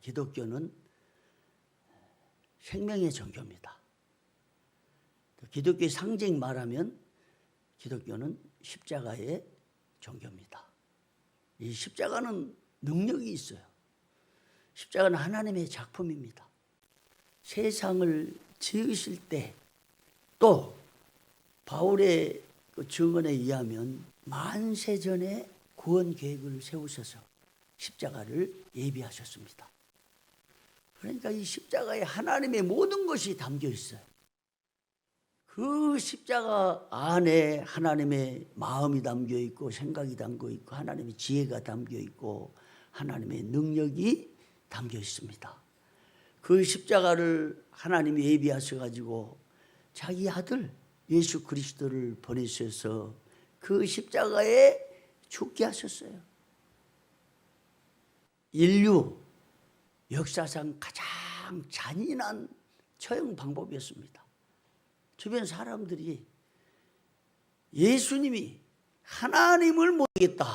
기독교는 생명의 종교입니다. 기독교의 상징 말하면 기독교는 십자가의 종교입니다. 이 십자가는 능력이 있어요. 십자가는 하나님의 작품입니다. 세상을 지으실 때 또 바울의 그 증언에 의하면 만세 전에 구원 계획을 세우셔서 십자가를 예비하셨습니다. 그러니까 이 십자가에 하나님의 모든 것이 담겨 있어요. 그 십자가 안에 하나님의 마음이 담겨 있고 생각이 담겨 있고 하나님의 지혜가 담겨 있고 하나님의 능력이 담겨 있습니다. 그 십자가를 하나님이 예비하셔가지고 자기 아들 예수 그리스도를 보내셔서 그 십자가에 죽게 하셨어요. 인류 역사상 가장 잔인한 처형 방법이었습니다. 주변 사람들이 예수님이 하나님을 모르겠다,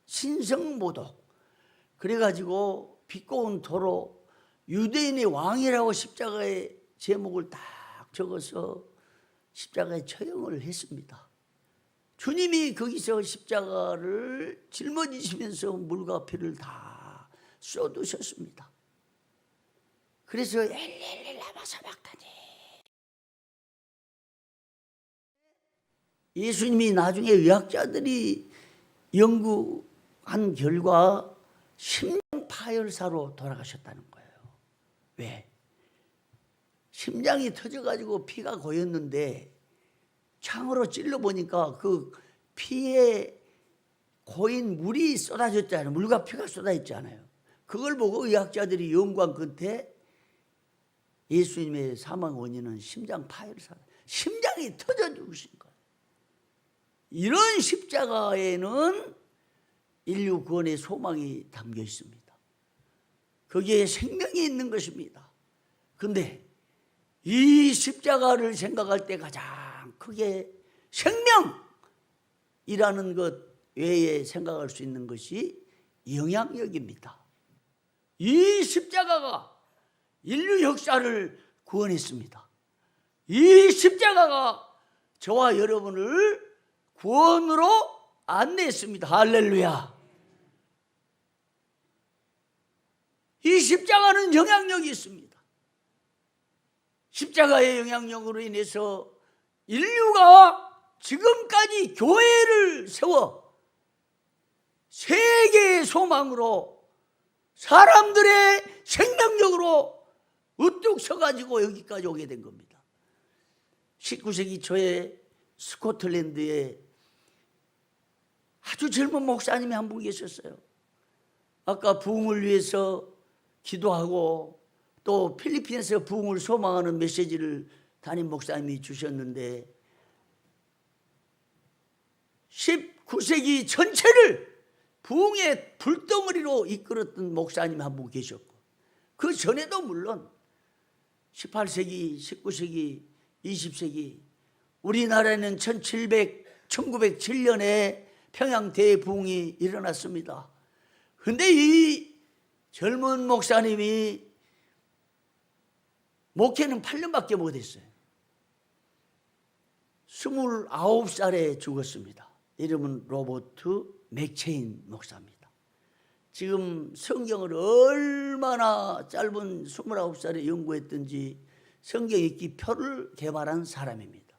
신성모독, 그래가지고 비꼬은 토로 유대인의 왕이라고 십자가에 제목을 딱 적어서 십자가에 처형을 했습니다. 주님이 거기서 십자가를 짊어지시면서 물과 피를 다 쏟으셨습니다. 그래서 엘렐레 라마 사박다니, 예수님이 나중에 의학자들이 연구한 결과 심장 파열사로 돌아가셨다는 거예요. 왜? 심장이 터져가지고 피가 고였는데 창으로 찔러보니까 그 피에 고인 물이 쏟아졌잖아요. 물과 피가 쏟아졌잖아요. 그걸 보고 의학자들이 연구한 끝에 예수님의 사망 원인은 심장 파열사, 심장이 터져 죽으신 거예요. 이런 십자가에는 인류 구원의 소망이 담겨 있습니다. 거기에 생명이 있는 것입니다. 그런데 이 십자가를 생각할 때 가장 크게 생명이라는 것 외에 생각할 수 있는 것이 영향력입니다. 이 십자가가 인류 역사를 구원했습니다. 이 십자가가 저와 여러분을 구원으로 안내했습니다. 할렐루야. 이 십자가는 영향력이 있습니다. 십자가의 영향력으로 인해서 인류가 지금까지 교회를 세워 세계의 소망으로 사람들의 생명력으로 우뚝 서가지고 여기까지 오게 된 겁니다. 19세기 초에 스코틀랜드에 아주 젊은 목사님이 한 분 계셨어요. 아까 부흥을 위해서 기도하고 또 필리핀에서 부흥을 소망하는 메시지를 담임 목사님이 주셨는데 19세기 전체를 부흥의 불덩어리로 이끌었던 목사님 한 분 계셨고, 그 전에도 물론 18세기, 19세기, 20세기 우리나라에는 1907년에 평양 대부흥이 일어났습니다. 그런데 이 젊은 목사님이 목회는 8년밖에 못했어요. 29살에 죽었습니다. 이름은 로버트 맥체인 목사입니다. 지금 성경을 얼마나 짧은 29살에 연구했든지 성경 읽기 표를 개발한 사람입니다.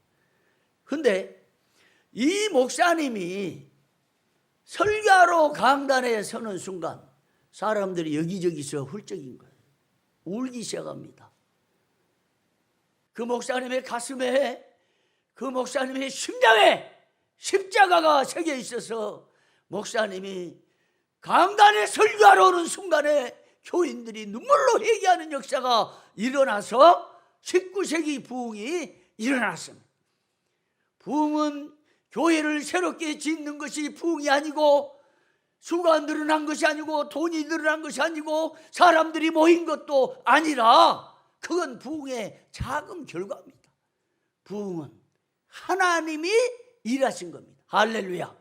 그런데 이 목사님이 설교하러 강단에 서는 순간 사람들이 여기저기서 훌쩍인 거예요. 울기 시작합니다. 그 목사님의 가슴에, 그 목사님의 심장에 십자가가 새겨 있어서 목사님이 강단에 설교하러 오는 순간에 교인들이 눈물로 회개하는 역사가 일어나서 19세기 부흥이 일어났습니다. 부흥은 교회를 새롭게 짓는 것이 부흥이 아니고, 수가 늘어난 것이 아니고, 돈이 늘어난 것이 아니고, 사람들이 모인 것도 아니라 그건 부흥의 작은 결과입니다. 부흥은 하나님이 일하신 겁니다. 할렐루야.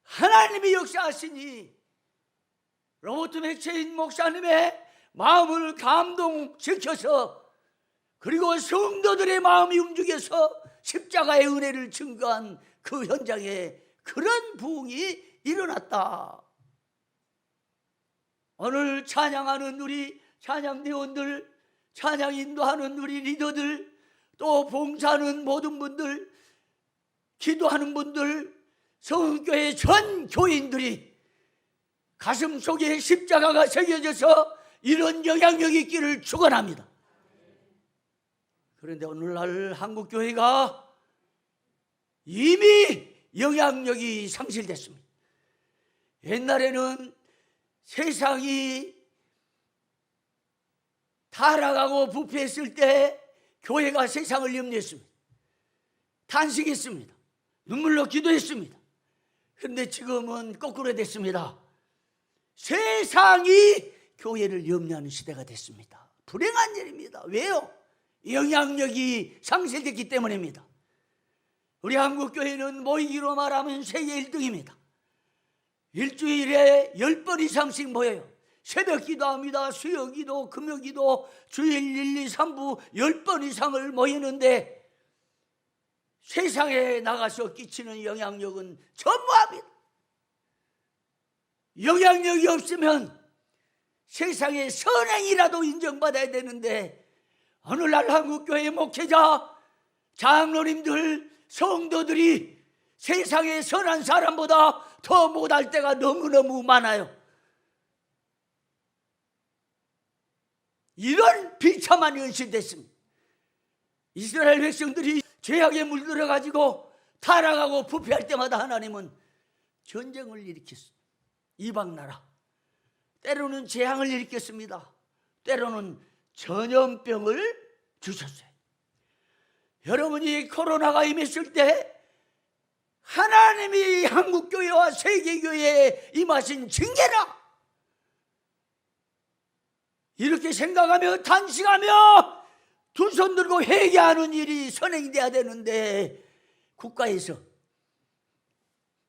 하나님이 역사하시니 로버트 맥체인 목사님의 마음을 감동시켜서, 그리고 성도들의 마음이 움직여서 십자가의 은혜를 증거한 그 현장에 그런 부흥이 일어났다. 오늘 찬양하는 우리 찬양대원들, 찬양 인도하는 우리 리더들, 또 봉사하는 모든 분들, 기도하는 분들, 성교회 전 교인들이 가슴 속에 십자가가 새겨져서 이런 영향력이 있기를 축원합니다. 그런데 오늘날 한국교회가 이미 영향력이 상실됐습니다. 옛날에는 세상이 타락하고 부패했을 때 교회가 세상을 염려했습니다. 탄식했습니다. 눈물로 기도했습니다. 그런데 지금은 거꾸로 됐습니다. 세상이 교회를 염려하는 시대가 됐습니다. 불행한 일입니다. 왜요? 영향력이 상실됐기 때문입니다. 우리 한국교회는 모이기로 말하면 세계 1등입니다. 일주일에 10번 이상씩 모여요. 새벽 기도합니다. 수요 기도, 금요 기도, 주일 1, 2, 3부 10번 이상을 모이는데 세상에 나가서 끼치는 영향력은 전무합니다. 영향력이 없으면 세상의 선행이라도 인정받아야 되는데, 오늘날 한국교회 목회자, 장로님들, 성도들이 세상의 선한 사람보다 더 못할 때가 너무너무 많아요. 이런 비참한 현실이 됐습니다. 이스라엘 백성들이 죄악에 물들어가지고 타락하고 부패할 때마다 하나님은 전쟁을 일으켰습니다. 이방나라, 때로는 재앙을 일으켰습니다. 때로는 전염병을 주셨어요. 여러분이 코로나가 임했을 때 하나님이 한국교회와 세계교회에 임하신 징계라, 이렇게 생각하며 탄식하며 두 손 들고 회개하는 일이 선행돼야 되는데, 국가에서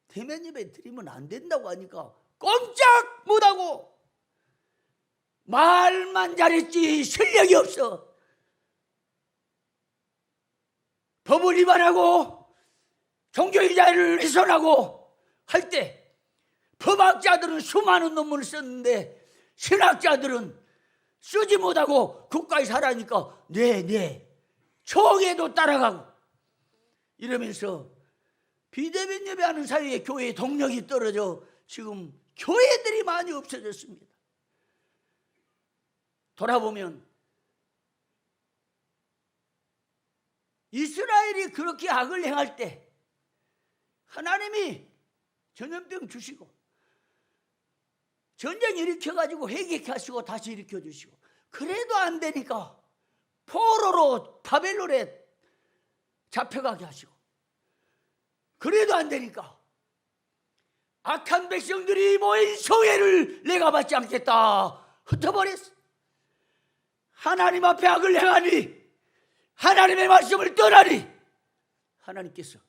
대면 예배 드리면 안 된다고 하니까 꼼짝 못하고 말만 잘했지 실력이 없어. 법을 위반하고 종교의자를 훼손하고 할 때 법학자들은 수많은 논문을 썼는데 신학자들은 쓰지 못하고 국가에서 하라니까 네 총회도 따라가고 이러면서 비대면 예배하는 사이에 교회의 동력이 떨어져 지금 교회들이 많이 없어졌습니다. 돌아보면 이스라엘이 그렇게 악을 행할 때 하나님이 전염병 주시고 전쟁 일으켜가지고 회개케 하시고 다시 일으켜주시고, 그래도 안 되니까 포로로 바벨론에 잡혀가게 하시고, 그래도 안 되니까 악한 백성들이 모인 성회를 내가 받지 않겠다 흩어버렸어. 하나님 앞에 악을 행하니, 하나님의 말씀을 떠나니 하나님께서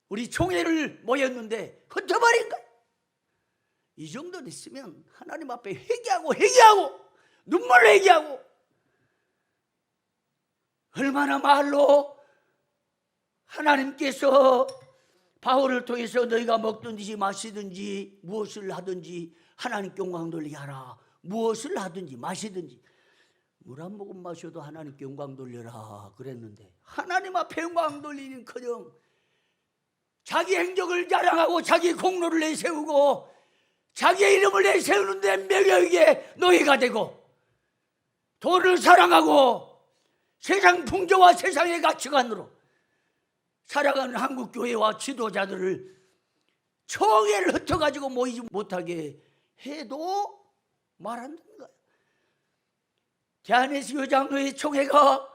우리 총회를 모였는데 흩어버린 거야. 이 정도 됐으면 하나님 앞에 회개하고 눈물 회개하고, 얼마나 말로 하나님께서 바울을 통해서 너희가 먹든지 마시든지 무엇을 하든지 하나님께 영광 돌리게 하라. 무엇을 하든지 마시든지 물 한 모금 마셔도 하나님께 영광 돌려라 그랬는데, 하나님 앞에 영광 돌리는커녕 자기 행적을 자랑하고 자기 공로를 내세우고 자기의 이름을 내세우는데 명예에게 노예가 되고, 돈을 사랑하고 세상 풍조와 세상의 가치관으로 살아가는 한국교회와 지도자들을 총회를 흩어가지고 모이지 못하게 해도 말 안 듣는 거예요. 대한예수교 장로회 총회가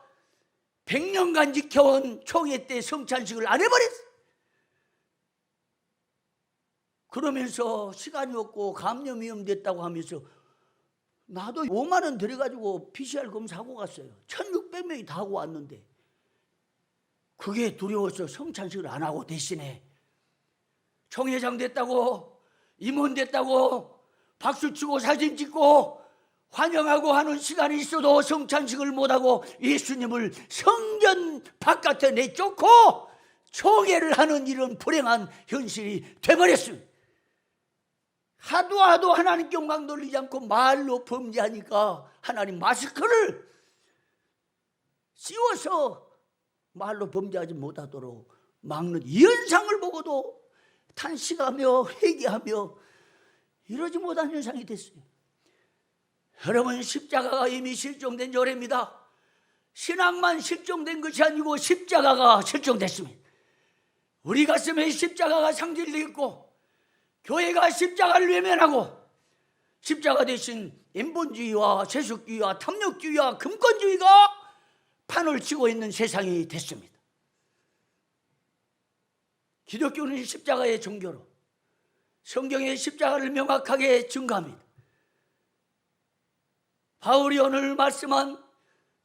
100년간 지켜온 총회 때 성찬식을 안 해버렸어. 그러면서 시간이 없고 감염 위험됐다고 하면서 나도 5만 원 들여가지고 PCR 검사하고 갔어요. 1600명이 다 하고 왔는데 그게 두려워서 성찬식을 안 하고 대신에 총회장 됐다고, 임원 됐다고, 박수치고 사진 찍고 환영하고 하는 시간이 있어도 성찬식을 못하고 예수님을 성전 바깥에 내쫓고 초계를 하는 이런 불행한 현실이 돼버렸습니다. 하도 하나님께 영광 돌리지 않고 말로 범죄하니까 하나님 마스크를 씌워서 말로 범죄하지 못하도록 막는 이 현상을 보고도 탄식하며 회개하며 이러지 못한 현상이 됐어요. 여러분, 십자가가 이미 실종된 조례입니다. 신앙만 실종된 것이 아니고 십자가가 실종됐습니다. 우리 가슴에 십자가가 상징되어 있고 교회가 십자가를 외면하고 십자가 대신 인본주의와 세속주의와 탐욕주의와 금권주의가 판을 치고 있는 세상이 됐습니다. 기독교는 십자가의 종교로 성경의 십자가를 명확하게 증거합니다. 바울이 오늘 말씀한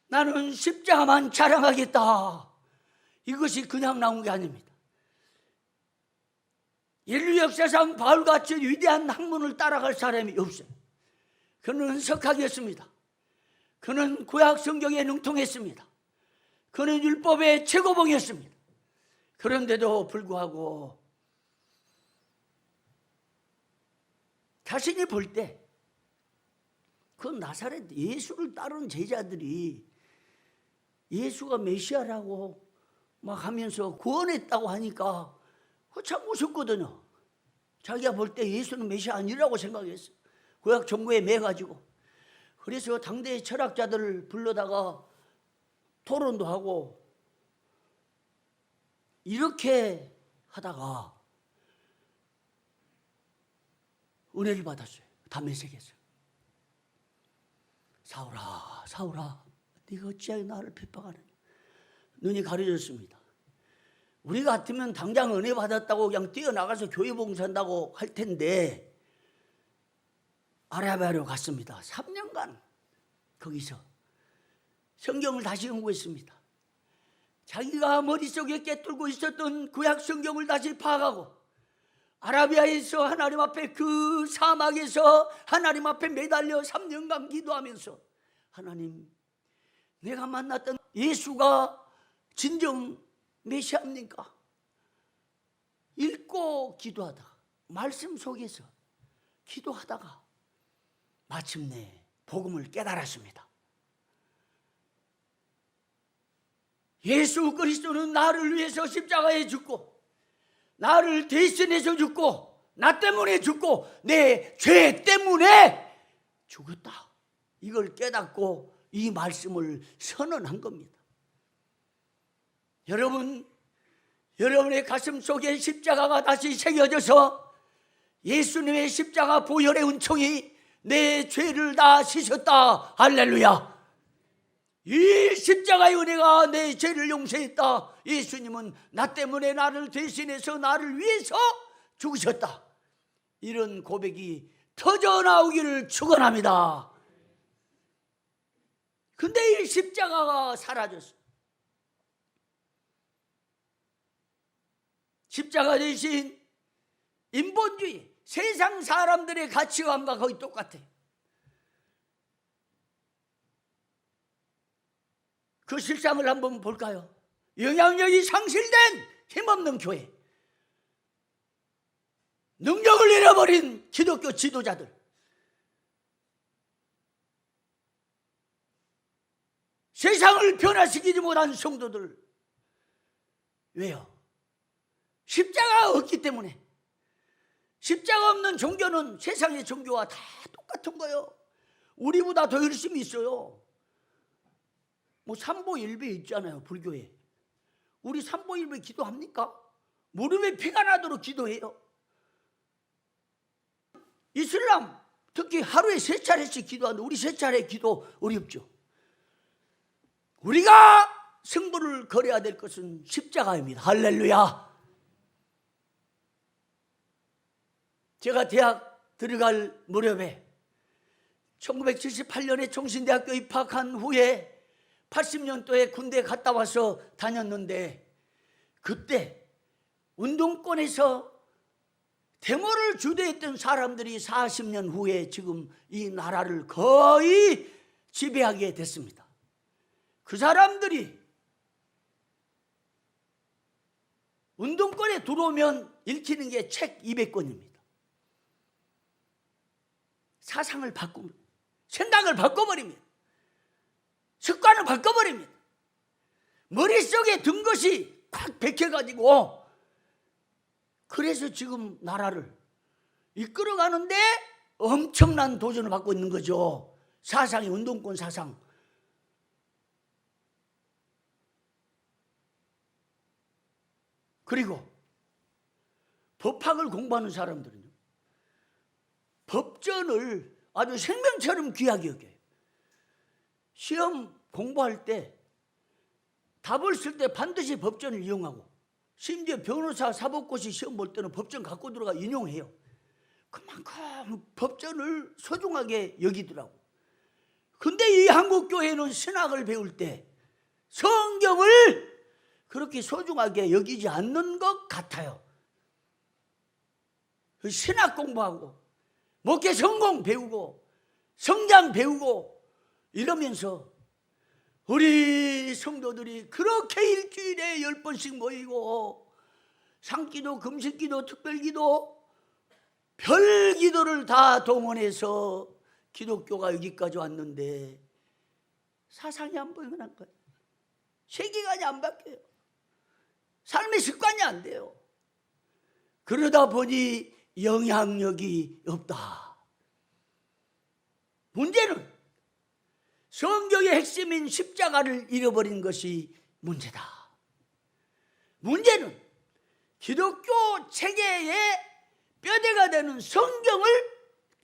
나는 십자가만 자랑하겠다, 이것이 그냥 나온 게 아닙니다. 인류 역사상 바울같이 위대한 학문을 따라갈 사람이 없어요. 그는 석학이었습니다. 그는 구약 성경에 능통했습니다. 그는 율법의 최고봉이었습니다. 그런데도 불구하고 자신이 볼 때 그 나사렛 예수를 따르는 제자들이 예수가 메시아라고 막 하면서 구원했다고 하니까 참 무섭거든요. 자기가 볼 때 예수는 메시아 아니라고 생각했어요. 구약 정보에 매가지고. 그래서 당대의 철학자들을 불러다가 토론도 하고 이렇게 하다가 은혜를 받았어요. 다메섹에서. 사울아, 사울아, 네가 어찌하여 나를 핍박하느냐. 눈이 가려졌습니다. 우리 같으면 당장 은혜 받았다고 그냥 뛰어나가서 교회 봉사한다고 할 텐데 아라비아로 갔습니다. 3년간 거기서 성경을 다시 연구했습니다. 자기가 머릿속에 꿰뚫고 있었던 구약 성경을 다시 파악하고 아라비아에서 하나님 앞에 그 사막에서 하나님 앞에 매달려 3년간 기도하면서 하나님, 내가 만났던 예수가 진정 메시아입니까? 읽고 기도하다가 말씀 속에서 기도하다가 마침내 복음을 깨달았습니다. 예수 그리스도는 나를 위해서 십자가에 죽고 나를 대신해서 죽고 나 때문에 죽고 내 죄 때문에 죽었다. 이걸 깨닫고 이 말씀을 선언한 겁니다. 여러분, 여러분의 가슴 속에 십자가가 다시 새겨져서 예수님의 십자가 보혈의 은총이 내 죄를 다 씻었다. 할렐루야. 이 십자가의 은혜가 내 죄를 용서했다. 예수님은 나 때문에 나를 대신해서 나를 위해서 죽으셨다. 이런 고백이 터져나오기를 축원합니다. 근데 이 십자가가 사라졌어. 십자가 대신 인본주의, 세상 사람들의 가치관과 거의 똑같아. 그 실상을 한번 볼까요? 영향력이 상실된 힘없는 교회, 능력을 잃어버린 기독교 지도자들, 세상을 변화시키지 못한 성도들. 왜요? 십자가가 없기 때문에. 십자가 없는 종교는 세상의 종교와 다 똑같은 거예요. 우리보다 더 열심히 있어요. 뭐 삼보일배 있잖아요, 불교에. 우리 삼보일배 기도합니까? 무릎에 피가 나도록 기도해요. 이슬람 특히 하루에 3차례씩 기도하는데 우리 3차례 기도 어렵죠. 우리가 승부를 걸어야 될 것은 십자가입니다. 할렐루야. 제가 대학 들어갈 무렵에 1978년에 총신대학교 입학한 후에 80년도에 군대 갔다 와서 다녔는데 그때 운동권에서 데모를 주도했던 사람들이 40년 후에 지금 이 나라를 거의 지배하게 됐습니다. 그 사람들이 운동권에 들어오면 읽히는 게 책 200권입니다. 사상을 바꿉니다. 생각을 바꿔버립니다. 습관을 바꿔버립니다. 머릿속에 든 것이 꽉 박혀가지고, 그래서 지금 나라를 이끌어가는데 엄청난 도전을 받고 있는 거죠. 사상이 운동권 사상. 그리고 법학을 공부하는 사람들은요, 법전을 아주 생명처럼 귀하게 여겨요. 시험 공부할 때 답을 쓸 때 반드시 법전을 이용하고, 심지어 변호사 사법고시 시험 볼 때는 법전 갖고 들어가 인용해요. 그만큼 법전을 소중하게 여기더라고. 근데 이 한국교회는 신학을 배울 때 성경을 그렇게 소중하게 여기지 않는 것 같아요. 신학 공부하고 목회 성공 배우고 성장 배우고 이러면서 우리 성도들이 그렇게 일주일에 10번씩 모이고 상기도, 금식기도, 특별기도, 별기도를 다 동원해서 기독교가 여기까지 왔는데 사상이 안 보이는 거예요. 세계관이 안 바뀌어요. 삶의 습관이 안 돼요. 그러다 보니 영향력이 없다. 문제는 성경의 핵심인 십자가를 잃어버린 것이 문제다. 문제는 기독교 체계의 뼈대가 되는 성경을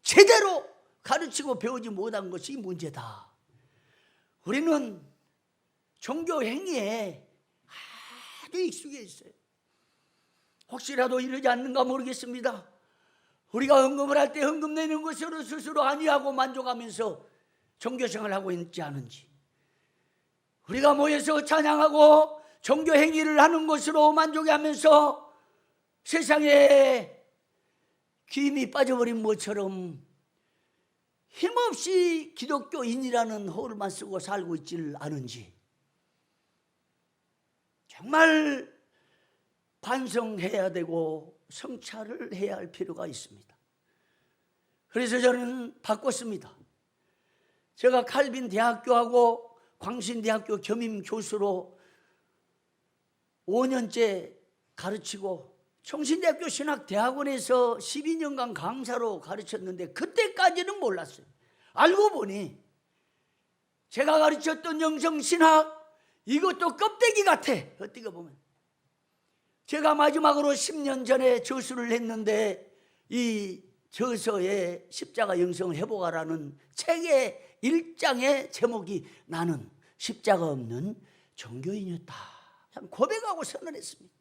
제대로 가르치고 배우지 못한 것이 문제다. 우리는 종교 행위에 아주 익숙해 있어요. 혹시라도 이러지 않는가 모르겠습니다. 우리가 헌금을 할 때 헌금 내는 것으로 스스로 아니하고 만족하면서 종교생활을 하고 있지 않은지, 우리가 모여서 찬양하고 종교 행위를 하는 것으로 만족하면서 세상에 기임이 빠져버린 것처럼 힘없이 기독교인이라는 호흡만 쓰고 살고 있지를 않은지 정말 반성해야 되고 성찰을 해야 할 필요가 있습니다. 그래서 저는 바꿨습니다. 제가 칼빈 대학교하고 광신대학교 겸임 교수로 5년째 가르치고 청신대학교 신학대학원에서 12년간 강사로 가르쳤는데 그때까지는 몰랐어요. 알고 보니 제가 가르쳤던 영성신학 이것도 껍데기 같아. 어떻게 보면 제가 마지막으로 10년 전에 저수를 했는데 이 저서에 십자가 영성을 회복하라는 책의 1장의 제목이 나는 십자가 없는 종교인이었다. 참 고백하고 선언했습니다.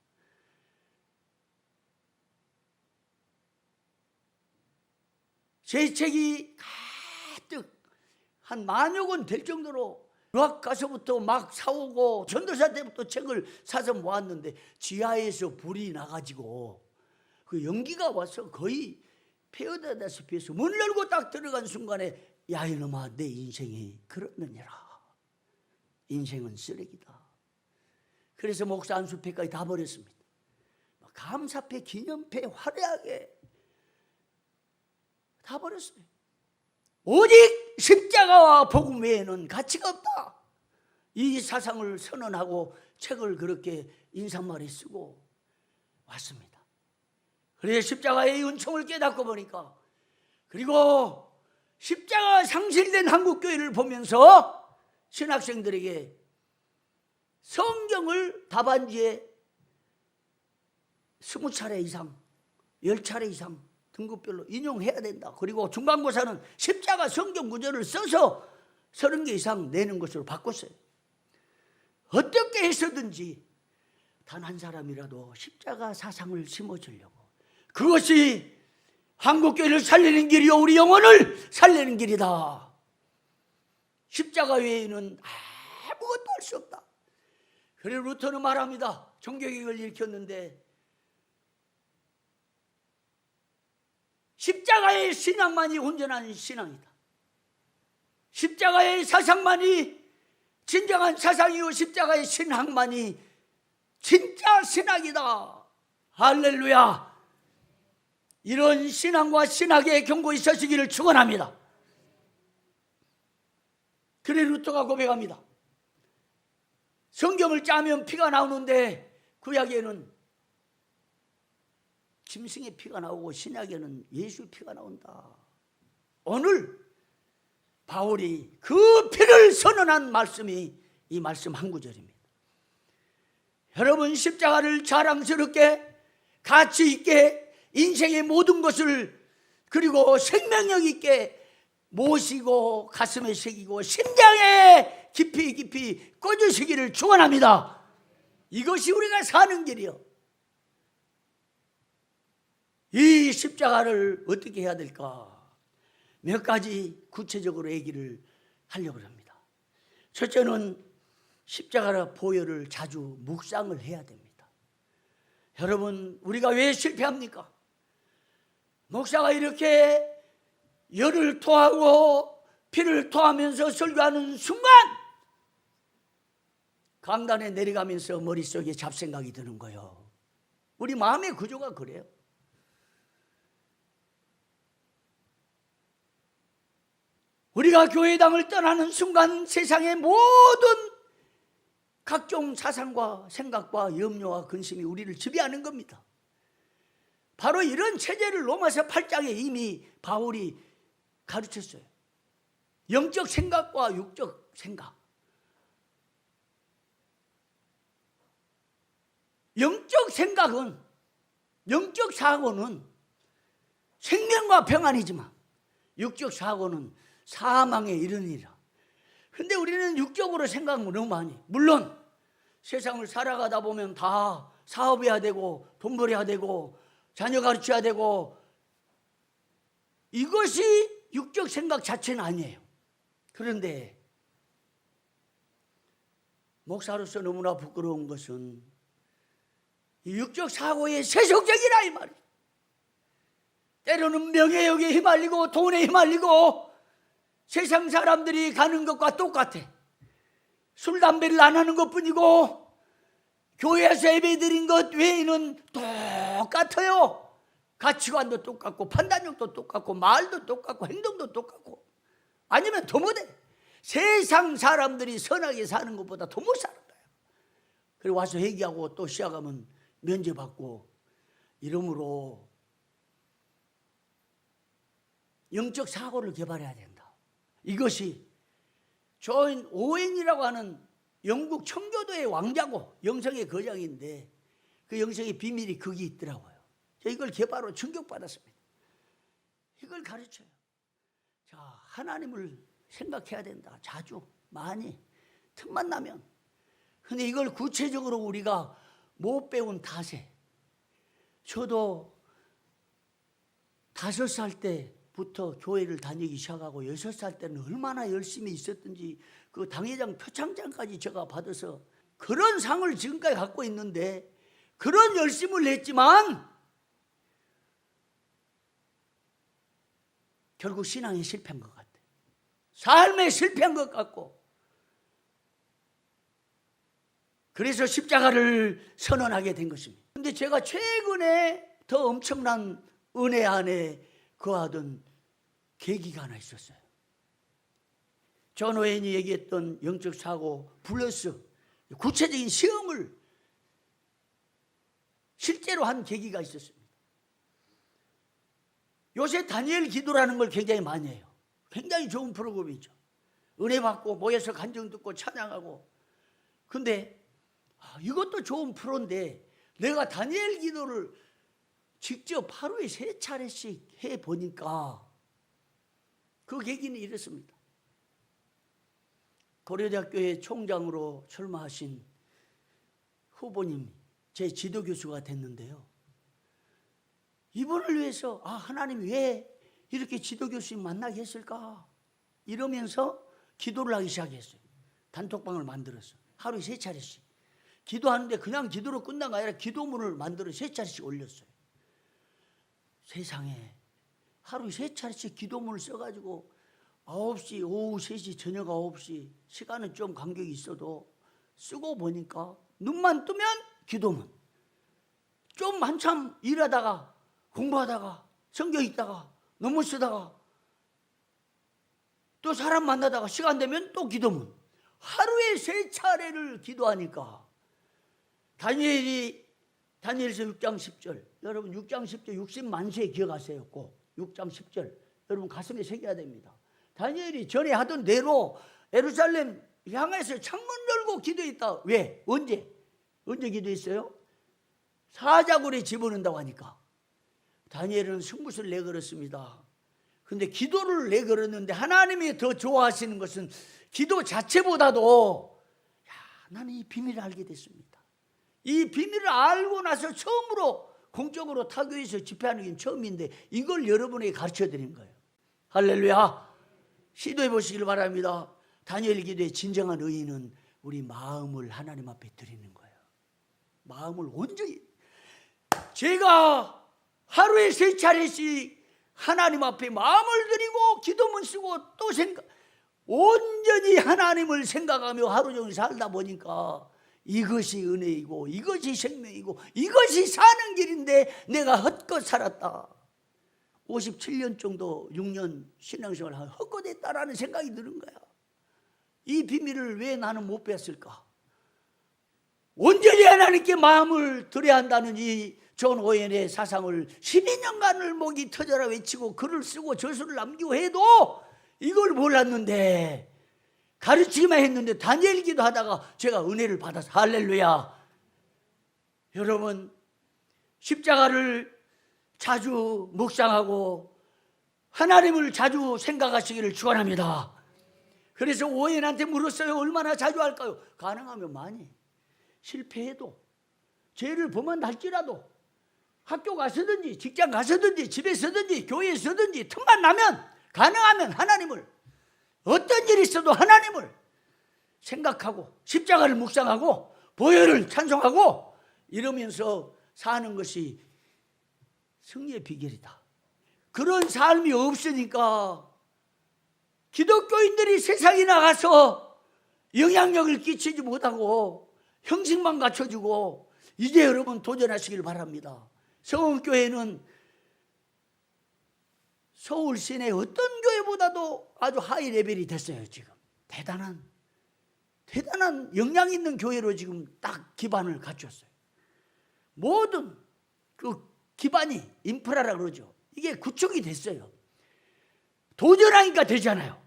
제 책이 가득 한 10,000여 권 될 정도로 유학 가서부터 막 사오고 전도사 때부터 책을 사서 모았는데 지하에서 불이 나가지고 그 연기가 와서 거의 폐허되다시피 해서 문 열고 딱 들어간 순간에 야 이놈아 내 인생이 그렇느냐라. 인생은 쓰레기다. 그래서 목사 안수패까지 다 버렸습니다. 감사패, 기념패 화려하게 다 버렸어요. 오직 십자가와 복음 외에는 가치가 없다. 이 사상을 선언하고 책을 그렇게 인사말에 쓰고 왔습니다. 그래서 십자가의 은총을 깨닫고 보니까, 그리고 십자가가 상실된 한국교회를 보면서 신학생들에게 성경을 답안지에 20차례 이상 10차례 이상 등급별로 인용해야 된다. 그리고 중간고사는 십자가 성경 구절을 써서 30개 이상 내는 것으로 바꿨어요. 어떻게 해서든지 단 한 사람이라도 십자가 사상을 심어주려고, 그것이 한국교회를 살리는 길이요 우리 영혼을 살리는 길이다. 십자가 외에는 아무것도 할 수 없다. 그래서 루터는 말합니다. 종교개혁을 일으켰는데 십자가의 신앙만이 온전한 신앙이다. 십자가의 사상만이 진정한 사상이요 십자가의 신앙만이 진짜 신학이다. 할렐루야. 이런 신앙과 신학의 경고에 서시기를 축원합니다. 그래 루터가 고백합니다. 성경을 짜면 피가 나오는데 구약에는 짐승의 피가 나오고 신약에는 예수의 피가 나온다. 오늘 바울이 그 피를 선언한 말씀이 이 말씀 한 구절입니다. 여러분 십자가를 자랑스럽게 가치 있게 인생의 모든 것을 그리고 생명력 있게 모시고 가슴에 새기고 심장에 깊이 꽂으시기를 축원합니다. 이것이 우리가 사는 길이요. 이 십자가를 어떻게 해야 될까? 몇 가지 구체적으로 얘기를 하려고 합니다. 첫째는 십자가 보혈을 자주 묵상을 해야 됩니다. 여러분 우리가 왜 실패합니까? 목사가 이렇게 열을 토하고 피를 토하면서 설교하는 순간 강단에 내려가면서 머릿속에 잡생각이 드는 거예요. 우리 마음의 구조가 그래요. 우리가 교회당을 떠나는 순간 세상의 모든 각종 사상과 생각과 염려와 근심이 우리를 지배하는 겁니다. 바로 이런 체제를 로마서 8장에 이미 바울이 가르쳤어요. 영적 생각과 육적 생각. 영적 생각은, 영적 사고는 생명과 평안이지만 육적 사고는 사망에 이르니라. 근데 우리는 육적으로 생각을 너무 많이. 물론 세상을 살아가다 보면 다 사업해야 되고 돈 벌어야 되고 자녀 가르쳐야 되고 이것이 육적 생각 자체는 아니에요. 그런데 목사로서 너무나 부끄러운 것은 이 육적 사고의 세속적이라 이 말이에요. 때로는 명예욕에 휘말리고 돈에 휘말리고 세상 사람들이 가는 것과 똑같아. 술, 담배를 안 하는 것뿐이고 교회에서 예배드린 것 외에는 똑같아요. 가치관도 똑같고 판단력도 똑같고 말도 똑같고 행동도 똑같고 아니면 더 못해. 세상 사람들이 선하게 사는 것보다 더 못 사는 거예요. 그리고 와서 회개하고 또 시작하면 면제받고 이러므로 영적 사고를 개발해야 된다. 이것이 존 오웬이라고 하는 영국 청교도의 왕자고 영성의 거장인데 그 영성의 비밀이 거기 있더라고요. 저 이걸 개발로 충격받았습니다. 이걸 가르쳐요. 자, 하나님을 생각해야 된다. 자주, 많이, 틈만 나면. 근데 이걸 구체적으로 우리가 못 배운 탓에 저도 5살 때부터 교회를 다니기 시작하고 6살 때는 얼마나 열심히 있었든지 그 당회장 표창장까지 제가 받아서 그런 상을 지금까지 갖고 있는데 그런 열심을 했지만 결국 신앙에 실패한 것 같아요. 삶에 실패한 것 같고 그래서 십자가를 선언하게 된 것입니다. 그런데 제가 최근에 더 엄청난 은혜 안에 거하던 계기가 하나 있었어요. 존 오웬이 얘기했던 영적 사고 플러스 구체적인 시험을 실제로 한 계기가 있었습니다. 요새 다니엘 기도라는 걸 굉장히 많이 해요. 굉장히 좋은 프로그램이죠. 은혜 받고 모여서 간증 듣고 찬양하고. 근데 이것도 좋은 프로인데 내가 다니엘 기도를 직접 하루에 3차례씩 해보니까 그 계기는 이렇습니다. 고려대학교의 총장으로 출마하신 후보님이 제 지도교수가 됐는데요. 이분을 위해서 하나님이 왜 이렇게 지도교수님 만나게 했을까? 이러면서 기도를 하기 시작했어요. 단톡방을 만들었어요. 하루에 3차례씩. 기도하는데 그냥 기도로 끝난 게 아니라 기도문을 만들어 3차례씩 올렸어요. 세상에 하루 3차례씩 기도문을 써가지고 9시, 오후 3시, 저녁 9시 시간은 좀 간격이 있어도 쓰고 보니까 눈만 뜨면 기도문, 좀 한참 일하다가 공부하다가 성경 읽다가 논문 쓰다가 또 사람 만나다가 시간 되면 또 기도문, 하루에 3차례를 기도하니까 다니엘서 6장 10절, 여러분 6장 10절 60만세 기억하세요. 꼭 6장 10절 여러분 가슴에 새겨야 됩니다. 다니엘이 전에 하던 대로 예루살렘 향해서 창문 열고 기도했다. 왜? 언제 기도했어요? 사자굴에 집어넣는다고 하니까. 다니엘은 승붓을 내걸었습니다. 근데 기도를 내걸었는데 하나님이 더 좋아하시는 것은 기도 자체보다도 나는 이 비밀을 알게 됐습니다. 이 비밀을 알고 나서 처음으로 공적으로 타교에서 집회하는 게 처음인데 이걸 여러분에게 가르쳐 드린 거예요. 할렐루야. 시도해 보시길 바랍니다. 다니엘 기도의 진정한 의의는 우리 마음을 하나님 앞에 드리는 거예요. 마음을 온전히. 제가 하루에 3차례씩 하나님 앞에 마음을 드리고 기도문 쓰고 또 온전히 하나님을 생각하며 하루 종일 살다 보니까 이것이 은혜이고 이것이 생명이고 이것이 사는 길인데 내가 헛것 살았다. 57년 정도 6년 신앙생활을 헛것했다라는 생각이 드는 거야. 이 비밀을 왜 나는 못 배웠을까? 온전히 하나님께 마음을 드려야 한다는 이 존 오웬의 사상을 12년간을 목이 터져라 외치고 글을 쓰고 저술을 남기고 해도 이걸 몰랐는데 가르치기만 했는데 다니엘 기도하다가 제가 은혜를 받아서 할렐루야. 여러분 십자가를 자주 묵상하고 하나님을 자주 생각하시기를 축원합니다. 그래서 오웬한테 물었어요. 얼마나 자주 할까요? 가능하면 많이. 실패해도 죄를 범한할지라도 학교 가서든지 직장 가서든지 집에서든지 교회에서든지 틈만 나면 가능하면 하나님을, 어떤 일이 있어도 하나님을 생각하고 십자가를 묵상하고 보혈을 찬송하고 이러면서 사는 것이 승리의 비결이다. 그런 삶이 없으니까 기독교인들이 세상에 나가서 영향력을 끼치지 못하고 형식만 갖춰주고 이제 여러분 도전하시길 바랍니다. 성원교회는 서울 시내 어떤 교회보다도 아주 하이 레벨이 됐어요. 지금 대단한 영향 있는 교회로 지금 딱 기반을 갖췄어요. 모든 그 기반이 인프라라 그러죠. 이게 구축이 됐어요. 도전하니까 되잖아요.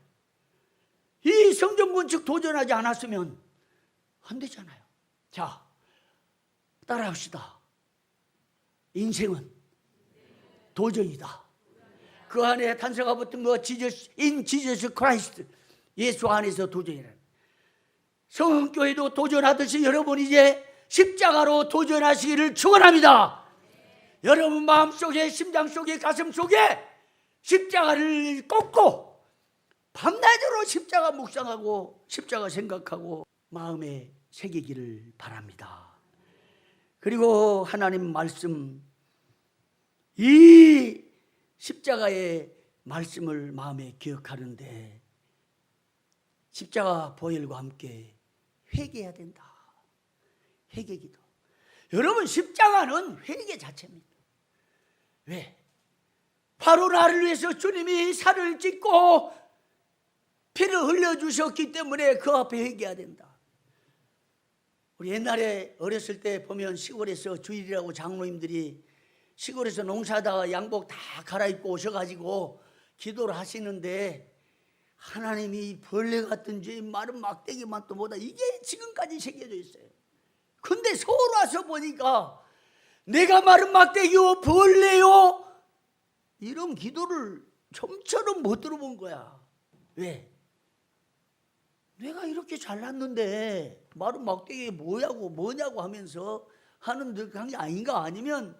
이 성전 건축 도전하지 않았으면 안 되잖아요. 자, 따라합시다. 인생은 도전이다. 그 안에 단서가 붙은 거 in Jesus Christ, 예수 안에서 도전이라. 성흥교회도 도전하듯이 여러분 이제 십자가로 도전하시기를 축원합니다. 여러분 마음속에 심장 속에 가슴 속에 십자가를 꽂고 밤낮으로 십자가 묵상하고 십자가 생각하고 마음에 새기기를 바랍니다. 그리고 하나님 말씀, 이 십자가의 말씀을 마음에 기억하는데 십자가 보혈과 함께 회개해야 된다. 회개기도. 여러분 십자가는 회개 자체입니다. 왜? 바로 나를 위해서 주님이 살을 찢고 피를 흘려주셨기 때문에 그 앞에 회개해야 된다. 우리 옛날에 어렸을 때 보면 시골에서 주일이라고 장로님들이 시골에서 농사하다가 양복 다 갈아입고 오셔가지고 기도를 하시는데 하나님이 벌레 같은지 마른 막대기만 또 보다 이게 지금까지 새겨져 있어요. 근데 서울 와서 보니까 내가 마른 막대기요 벌레요 이런 기도를 좀처럼 못 들어본 거야. 왜? 내가 이렇게 잘났는데 마른 막대기 뭐냐고 하면서 하는 게 아닌가? 아니면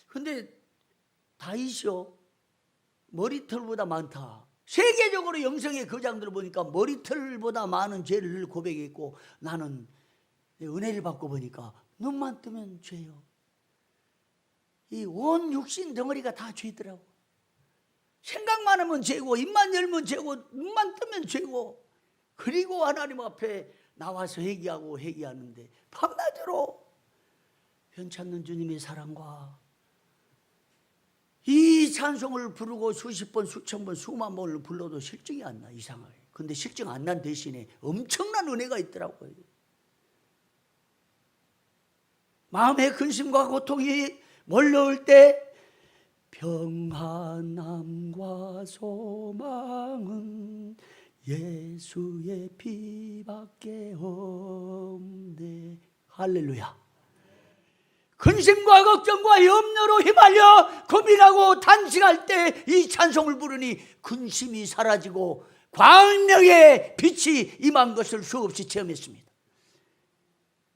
근데 다윗이요 머리털보다 많다. 세계적으로 영성의 거장들을 보니까 머리털보다 많은 죄를 고백했고 나는 은혜를 받고 보니까 눈만 뜨면 죄요. 이 온 육신 덩어리가 다 죄더라고. 생각만 하면 죄고, 입만 열면 죄고, 눈만 뜨면 죄고, 그리고 하나님 앞에 나와서 회개하는데 밤낮으로 변찮는 주님의 사랑과 이 찬송을 부르고 수십 번, 수천 번, 수만 번을 불러도 실증이 안 나, 이상하게. 근데 실증 안 난 대신에 엄청난 은혜가 있더라고요. 마음의 근심과 고통이 몰려올 때 평안함과 소망은 예수의 피밖에 없네. 할렐루야. 근심과 걱정과 염려로 휘말려 고민하고 단식할 때 이 찬송을 부르니 근심이 사라지고 광명의 빛이 임한 것을 수없이 체험했습니다.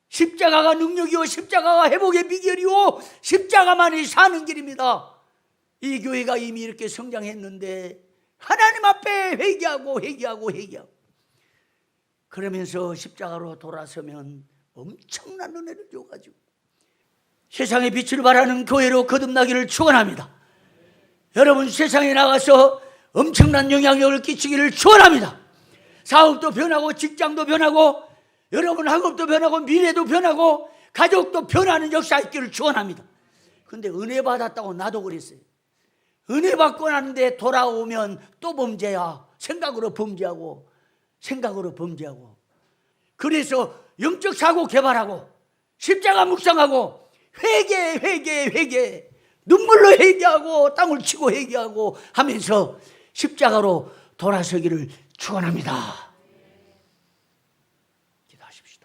십자가가 능력이요, 십자가가 회복의 비결이요, 십자가만이 사는 길입니다. 이 교회가 이미 이렇게 성장했는데 하나님 앞에 회개하고 그러면서 십자가로 돌아서면 엄청난 은혜를 줘가지고 세상의 빛을 발하는 교회로 거듭나기를 축원합니다. 여러분, 세상에 나가서 엄청난 영향력을 끼치기를 축원합니다. 사업도 변하고, 직장도 변하고, 여러분 학업도 변하고, 미래도 변하고, 가족도 변하는 역사 있기를 축원합니다. 근데 은혜 받았다고 나도 그랬어요. 은혜 받고 나는데 돌아오면 또 범죄야. 생각으로 범죄하고. 그래서 영적 사고 개발하고, 십자가 묵상하고, 회개, 눈물로 회개하고, 땅을 치고 회개하고 하면서 십자가로 돌아서기를 축원합니다.